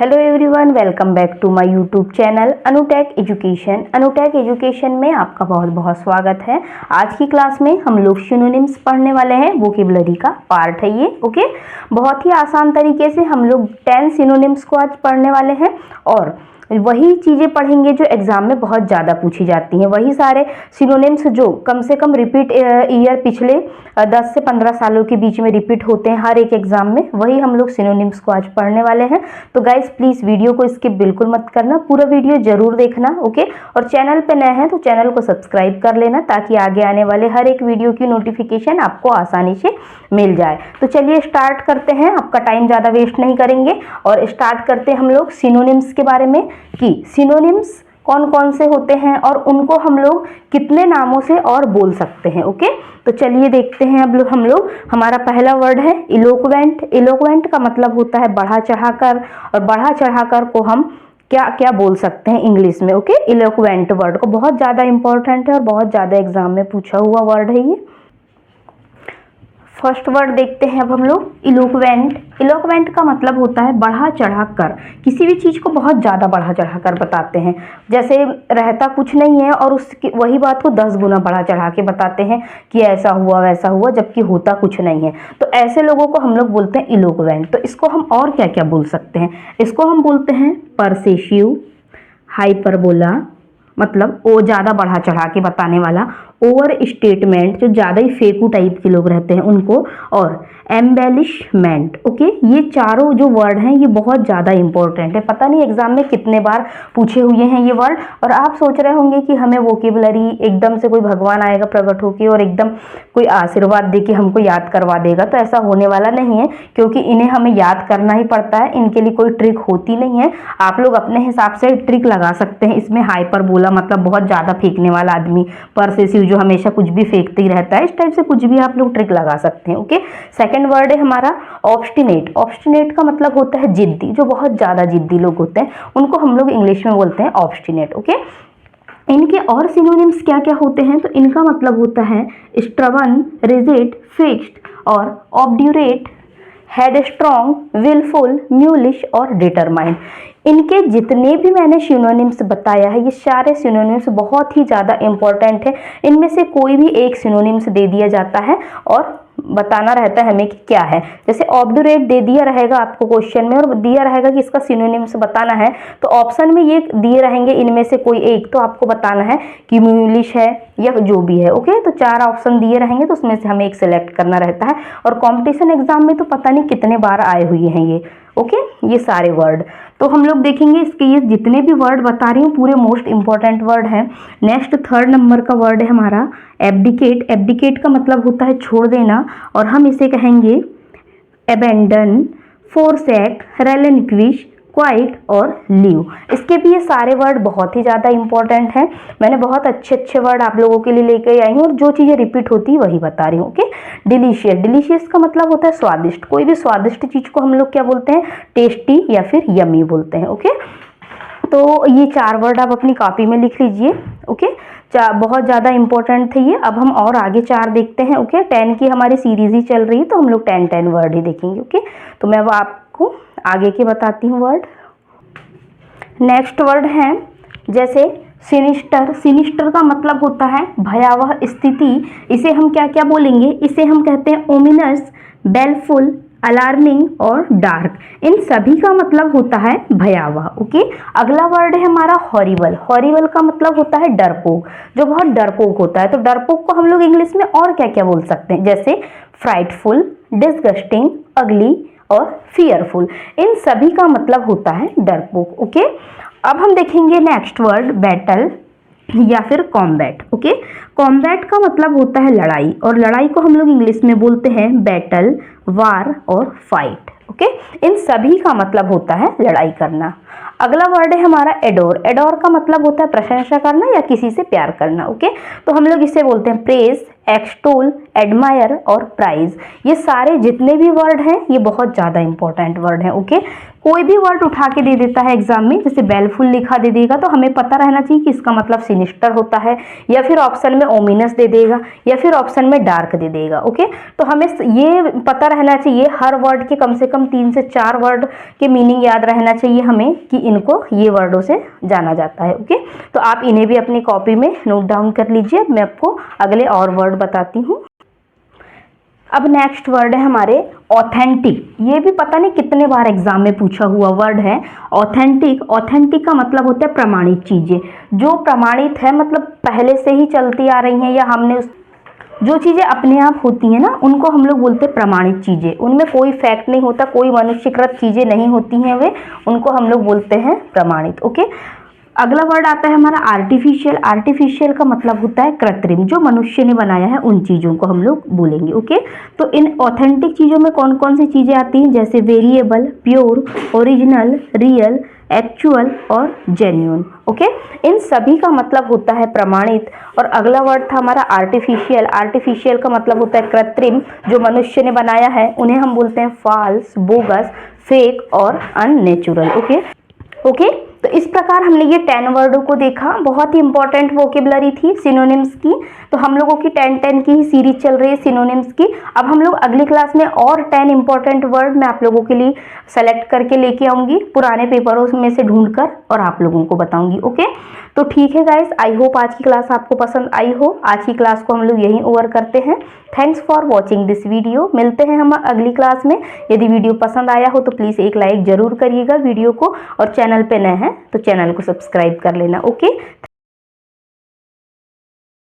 Hello everyone, welcome back to my YouTube channel Anutech Education. Anutech Education में आपका बहुत बहुत स्वागत है। आज की क्लास में हम लोग सिनोनिम्स पढ़ने वाले हैं। वोकेबुलरी का पार्ट है ये। ओके, बहुत ही आसान तरीके से हम लोग 10 सिनोनिम्स को आज पढ़ने वाले हैं और वही चीज़ें पढ़ेंगे जो एग्जाम में बहुत ज़्यादा पूछी जाती हैं। वही सारे सिनोनिम्स जो कम से कम रिपीट ईयर पिछले 10 से 15 सालों के बीच में रिपीट होते हैं हर एक एग्जाम में, वही हम लोग सिनोनिम्स को आज पढ़ने वाले हैं। तो गाइस प्लीज़ वीडियो को स्किप बिल्कुल मत करना, पूरा वीडियो जरूर देखना। ओके, और चैनल पे नए हैं तो चैनल को सब्सक्राइब कर लेना ताकि आगे आने वाले हर एक वीडियो की नोटिफिकेशन आपको आसानी से मिल जाए। तो चलिए स्टार्ट करते हैं, आपका टाइम ज़्यादा वेस्ट नहीं करेंगे और स्टार्ट करते हैं हम लोग सिनोनिम्स के बारे में कि सिनोनिम्स कौन कौन से होते हैं और उनको हम लोग कितने नामों से और बोल सकते हैं। ओके, तो चलिए देखते हैं अब हम लोग। हमारा पहला वर्ड है इलोक्वेंट। इलोक्वेंट का मतलब होता है बढ़ा चढ़ाकर, और बढ़ा चढ़ाकर को हम क्या क्या बोल सकते हैं इंग्लिश में। ओके, इलोक्वेंट वर्ड को बहुत ज़्यादा इंपॉर्टेंट है और बहुत ज़्यादा एग्जाम में पूछा हुआ वर्ड है ये। फर्स्ट वर्ड देखते हैं अब हम लोग इलोक्वेंट। इलोक्वेंट का मतलब होता है बढ़ा चढ़ा कर, किसी भी चीज़ को बहुत ज़्यादा बढ़ा चढ़ा कर बताते हैं। जैसे रहता कुछ नहीं है और उसकी वही बात को 10 गुना बढ़ा चढ़ा के बताते हैं कि ऐसा हुआ वैसा हुआ, जबकि होता कुछ नहीं है। तो ऐसे लोगों को हम लोग बोलते हैं इलोक्वेंट। तो इसको हम और क्या क्या बोल सकते हैं? इसको हम बोलते हैं परसेसिव, हाइपरबोला मतलब वो ज़्यादा बढ़ा चढ़ा के बताने वाला, ओवर स्टेटमेंट जो ज़्यादा ही फेकू टाइप के लोग रहते हैं उनको, और एम्बेलिशमेंट। ओके, ये चारों जो वर्ड हैं ये बहुत ज़्यादा इंपॉर्टेंट है। पता नहीं एग्जाम में कितने बार पूछे हुए हैं ये वर्ड। और आप सोच रहे होंगे कि हमें वोकेबुलरी एकदम से कोई भगवान आएगा प्रकट होकर और एकदम कोई आशीर्वाद दे के हमको याद करवा देगा, तो ऐसा होने वाला नहीं है, क्योंकि इन्हें हमें याद करना ही पड़ता है। इनके लिए कोई ट्रिक होती नहीं है। आप लोग अपने हिसाब से ट्रिक लगा सकते हैं इसमें। हाइपरबोला मतलब बहुत ज़्यादा फेंकने वाला आदमी, परसेसिव जो हमेशा कुछ भी फेंकते ही रहता है, इस टाइप से कुछ भी आप लोग ट्रिक लगा सकते हैं। ओके, सेकंड वर्ड है हमारा ऑब्स्टिनेट। ऑब्स्टिनेट का मतलब होता है जिद्दी, जो बहुत ज़्यादा जिद्दी लोग होते हैं उनको हम लोग इंग्लिश में बोलते हैं ऑब्स्टिनेट। ओके, इनके और सिनोनिम्स क्या क्या होते हैं? तो इनका मतलब होता है स्टबर्न, रिजिड, फिक्स्ड और ऑब्ड्यूरेट, हेडस्ट्रॉन्ग, विलफुल, म्यूलिश और डिटरमाइंड। इनके जितने भी मैंने सिनोनिम्स बताया है ये सारे सिनोनिम्स बहुत ही ज़्यादा इंपॉर्टेंट है। इनमें से कोई भी एक सिनोनिम्स दे दिया जाता है और बताना रहता है हमें कि क्या है। जैसे ऑब्ड्यूरेट दे दिया रहेगा आपको क्वेश्चन में और दिया रहेगा कि इसका सिनोनिम्स बताना है, तो ऑप्शन में ये दिए रहेंगे इनमें से कोई एक, तो आपको बताना है कि म्यूलिश है या जो भी है। ओके, तो 4 ऑप्शन दिए रहेंगे तो उसमें से हमें एक सिलेक्ट करना रहता है। और कॉम्पिटिशन एग्जाम में तो पता नहीं कितने बार आए हुए हैं ये। ओके, ये सारे वर्ड तो हम लोग देखेंगे। इसके ये जितने भी वर्ड बता रही हूँ पूरे मोस्ट इंपॉर्टेंट वर्ड हैं। नेक्स्ट थर्ड नंबर का वर्ड है हमारा एब्डिकेट। एब्डिकेट का मतलब होता है छोड़ देना, और हम इसे कहेंगे अबेंडन, फोरसेक, रेलिंक्विश, क्वाइट और लीव। इसके भी ये सारे वर्ड बहुत ही ज़्यादा इंपॉर्टेंट हैं। मैंने बहुत अच्छे अच्छे वर्ड आप लोगों के लिए लेके आई हूँ और जो चीज़ें रिपीट होती है वही बता रही हूँ। Okay, delicious. डिलीशियस का मतलब होता है स्वादिष्ट। कोई भी स्वादिष्ट चीज़ को हम लोग क्या बोलते हैं? टेस्टी या फिर यमी बोलते हैं। ओके, तो ये 4 वर्ड आप अपनी कॉपी में लिख लीजिए। ओके, बहुत ज़्यादा इंपॉर्टेंट थे ये। अब हम और आगे 4 देखते हैं। ओके, 10 की हमारी सीरीज ही चल रही है तो हम लोग 10 वर्ड ही देखेंगे। ओके, तो मैं अब आपको आगे के बताती हूँ वर्ड। नेक्स्ट वर्ड है जैसे सिनिस्टर। सिनिस्टर का मतलब होता है भयावह स्थिति। इसे हम क्या क्या बोलेंगे? इसे हम कहते हैं ओमिनस, बेलफुल, अलार्मिंग और डार्क। इन सभी का मतलब होता है भयावह। ओके, अगला वर्ड है हमारा हॉरिबल। हॉरिबल का मतलब होता है डरपोक, जो बहुत डरपोक होता है। तो डरपोक को हम लोग इंग्लिश में और क्या क्या बोल सकते हैं? जैसे फ्राइटफुल, डिसगस्टिंग, अगली और फियरफुल। इन सभी का मतलब होता है डरपोक। ओके, अब हम देखेंगे नेक्स्ट वर्ड बैटल या फिर कॉम्बैट। ओके, कॉम्बैट का मतलब होता है लड़ाई, और लड़ाई को हम लोग इंग्लिश में बोलते हैं बैटल, वार और फाइट। ओके, इन सभी का मतलब होता है लड़ाई करना। अगला वर्ड है हमारा एडोर। एडोर का मतलब होता है प्रशंसा करना या किसी से प्यार करना। ओके, तो हम लोग इसे बोलते हैं प्रेज, एक्सटोल, एडमायर और प्राइज। ये सारे जितने भी वर्ड हैं ये बहुत ज़्यादा इंपॉर्टेंट वर्ड हैं। ओके, कोई भी वर्ड उठा के दे देता है एग्जाम में, जैसे बेलफुल लिखा दे देगा तो हमें पता रहना चाहिए कि इसका मतलब सिनिस्टर होता है, या फिर ऑप्शन में ओमिनस दे देगा, या फिर ऑप्शन में डार्क दे देगा। ओके, तो हमें ये पता रहना चाहिए, हर वर्ड के कम से कम 3 से 4 वर्ड के मीनिंग याद रहना चाहिए हमें कि इनको ये वर्डों से जाना जाता है। ओके, तो आप इन्हें भी अपनी कॉपी में नोट डाउन कर लीजिए। मैं आपको अगले और वर्ड बताती हूँ। अब नेक्स्ट वर्ड है हमारे ऑथेंटिक। ये भी पता नहीं कितने बार एग्जाम में पूछा हुआ वर्ड है ऑथेंटिक। ऑथेंटिक का मतलब होता है प्रमाणित चीजें, जो प्रमाणित है, मतलब पहले से ही चलती आ रही हैं, या हमने जो चीजें अपने आप होती हैं ना, उनको हम लोग बोलते हैं प्रमाणित चीजें। उनमें कोई फैक्ट नहीं होता, कोई मनुष्यकृत चीजें नहीं होती हैं, वे उनको हम लोग बोलते हैं प्रमाणित। ओके, अगला वर्ड आता है हमारा आर्टिफिशियल। आर्टिफिशियल का मतलब होता है कृत्रिम, जो मनुष्य ने बनाया है उन चीज़ों को हम लोग बोलेंगे। ओके, तो इन ऑथेंटिक चीज़ों में कौन कौन सी चीज़ें आती हैं, जैसे variable, pure, original, real, actual और जेन्युइन। ओके, इन सभी का मतलब होता है प्रमाणित। और अगला वर्ड था हमारा आर्टिफिशियल। आर्टिफिशियल का मतलब होता है कृत्रिम, जो मनुष्य ने बनाया है उन्हें हम बोलते हैं फॉल्स, बोगस, फेक और अननेचुरल। ओके, तो इस प्रकार हमने ये 10 वर्डों को देखा। बहुत ही इंपॉर्टेंट वोकेबलरी थी सिनोनिम्स की। तो हम लोगों की 10 की ही सीरीज चल रही है सिनोनिम्स की। अब हम लोग अगली क्लास में और 10 इंपॉर्टेंट वर्ड मैं आप लोगों के लिए सेलेक्ट करके लेके आऊंगी पुराने पेपरों में से ढूंढकर, और आप लोगों को बताऊंगी। ओके, तो ठीक है गाइस, आई होप आज की क्लास आपको पसंद आई हो। आज की क्लास को हम लोग यहीं ओवर करते हैं। Thanks for watching this video. मिलते हैं हम अगली क्लास में। यदि वीडियो पसंद आया हो तो प्लीज़ एक लाइक जरूर करिएगा वीडियो को, और चैनल पे नए हैं तो चैनल को सब्सक्राइब कर लेना। ओके।